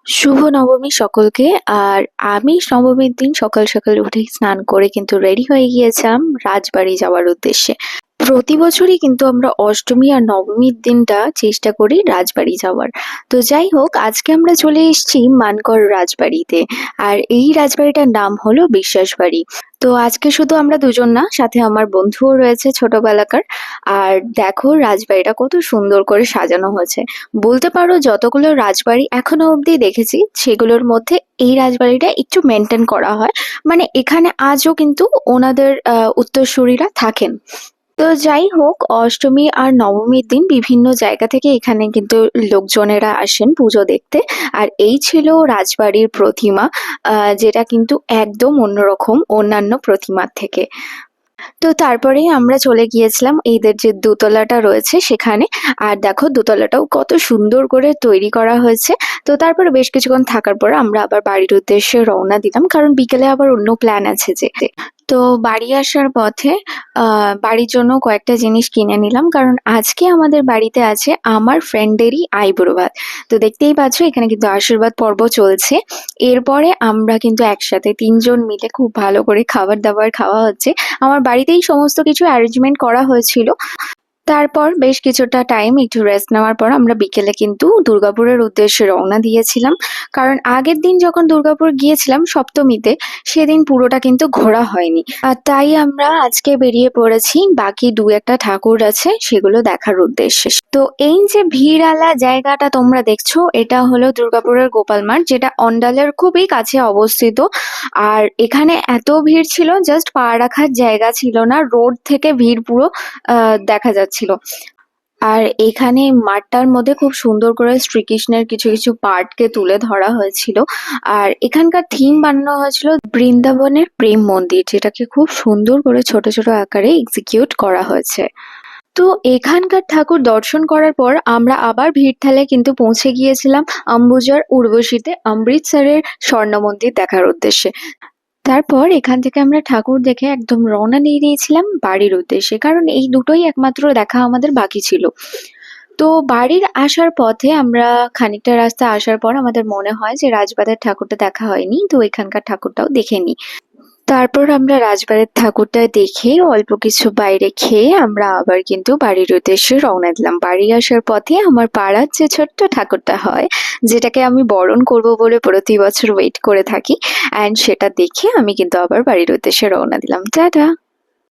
শুভ নবমী সকলকে। আর আমি নবমীর দিন সকাল সকাল উঠে স্নান করে কিন্তু রেডি হয়ে গিয়েছিলাম রাজবাড়ি যাওয়ার উদ্দেশ্যে। প্রতি বছরই কিন্তু আমরা অষ্টমী আর নবমীর দিনটা চেষ্টা করি রাজবাড়ি যাওয়ার। তো যাই হোক, আজকে আমরা চলে এসেছি মানকর রাজবাড়িতে। আর এই রাজবাড়িটার নাম হলো বিশ্বাস বাড়ি। তো আজকে শুধু আমরা দুজন না, সাথে আমার বন্ধুও রয়েছে ছোটবেলাকার। আর দেখো রাজবাড়িটা কত সুন্দর করে সাজানো হয়েছে। বলতে পারো যতগুলো রাজবাড়ি এখনো অবধি দেখেছি সেগুলোর মধ্যে এই রাজবাড়িটা একটু মেনটেন করা হয়। মানে এখানে আজও কিন্তু ওনাদের উত্তরসূরিরা থাকেন। তো যাই হোক, অষ্টমী আর নবমীর দিন বিভিন্ন জায়গা থেকে এখানে কিন্তু লোকজনেরা আসেন পুজো দেখতে। আর এই ছিল রাজবাড়ির প্রতিমা, যেটা কিন্তু একদম অন্যরকম অন্যান্য প্রতিমার থেকে। তো তারপরেই আমরা চলে গিয়েছিলাম এদের যে দোতলাটা রয়েছে সেখানে। আর দেখো দোতলাটাও কত সুন্দর করে তৈরি করা হয়েছে। তো তারপরে বেশ কিছুক্ষণ থাকার পর আমরা আবার বাড়ির উদ্দেশ্যে রওনা দিলাম, কারণ বিকেলে আবার অন্য প্ল্যান আছে যে। তো বাড়ি আসার পথে বাড়ির জন্য কয়েকটা জিনিস কিনে নিলাম, কারণ আজকে আমাদের বাড়িতে আছে আমার ফ্রেন্ডেরই আইবুড়ো ভাত। তো দেখতেই পাচ্ছ এখানে কিন্তু আশীর্বাদ পর্ব চলছে। এরপরে আমরা কিন্তু একসাথে তিনজন মিলে খুব ভালো করে খাবার দাবার খাওয়া হচ্ছে। আমার বাড়িতেই সমস্ত কিছু অ্যারেঞ্জমেন্ট করা হয়েছিল। তারপর বেশ কিছুটা টাইম একটু রেস্ট নেওয়ার পর আমরা বিকেলে কিন্তু দুর্গাপুরের উদ্দেশ্যে রওনা দিয়েছিলাম। কারণ আগের দিন যখন দুর্গাপুর গিয়েছিলাম সপ্তমীতে, সেদিন পুরোটা কিন্তু ঘোরা হয়নি। আর তাই আমরা আজকে বেরিয়ে পড়েছি বাকি দু একটা ঠাকুর আছে সেগুলো দেখার উদ্দেশ্যে। তো এই যে ভিড়ালা জায়গাটা তোমরা দেখছো, এটা হলো দুর্গাপুরের গোপাল মাঠ, যেটা অন্ডালের খুবই কাছে অবস্থিত। আর এখানে এত ভিড় ছিল, জাস্ট পা রাখার জায়গা ছিল না, রোড থেকে ভিড় পুরো দেখা যাচ্ছিল। আর এখানে মাঠটার মধ্যে খুব সুন্দর করে শ্রীকৃষ্ণের কিছু কিছু পার্টকে তুলে ধরা হয়েছিল। আর এখানকার থিম বানানো হয়েছিল বৃন্দাবনের প্রেম মন্দির, যেটাকে খুব সুন্দর করে ছোট ছোট আকারে এক্সিকিউট করা হয়েছে। তো এখানকার ঠাকুর দর্শন করার পর আমরা আবার ভিড় ঠেলে কিন্তু পৌঁছে গিয়েছিলাম অম্বুজার উর্বশীতে অমৃতসরের স্বর্ণ মন্দির দেখার উদ্দেশ্যে। তারপর এখান থেকে আমরা ঠাকুর দেখে একদম রওনা দিয়ে দিয়েছিলাম বাড়ির উদ্দেশ্যে, কারণ এই দুটোই একমাত্র দেখা আমাদের বাকি ছিল। তো বাড়ির আসার পথে আমরা খানিকটা রাস্তা আসার পর আমাদের মনে হয় যে রাজবাড়ির ঠাকুরটা দেখা হয়নি, তো এখানকার ঠাকুরটাও দেখে নিই। তারপর আমরা রাজবাড়ির ঠাকুরটা দেখে অল্প কিছু বাইরে খেয়ে আমরা আবার কিন্তু বাড়ির উদ্দেশ্যে রওনা দিলাম। বাড়ি আসার পথে আমার পাড়ার যে ছোট্ট ঠাকুরটা হয়, যেটাকে আমি বরণ করব বলে প্রতি বছর ওয়েট করে থাকি, অ্যান্ড সেটা দেখে আমি কিন্তু আবার বাড়ির উদ্দেশ্যে রওনা দিলাম। টাটা।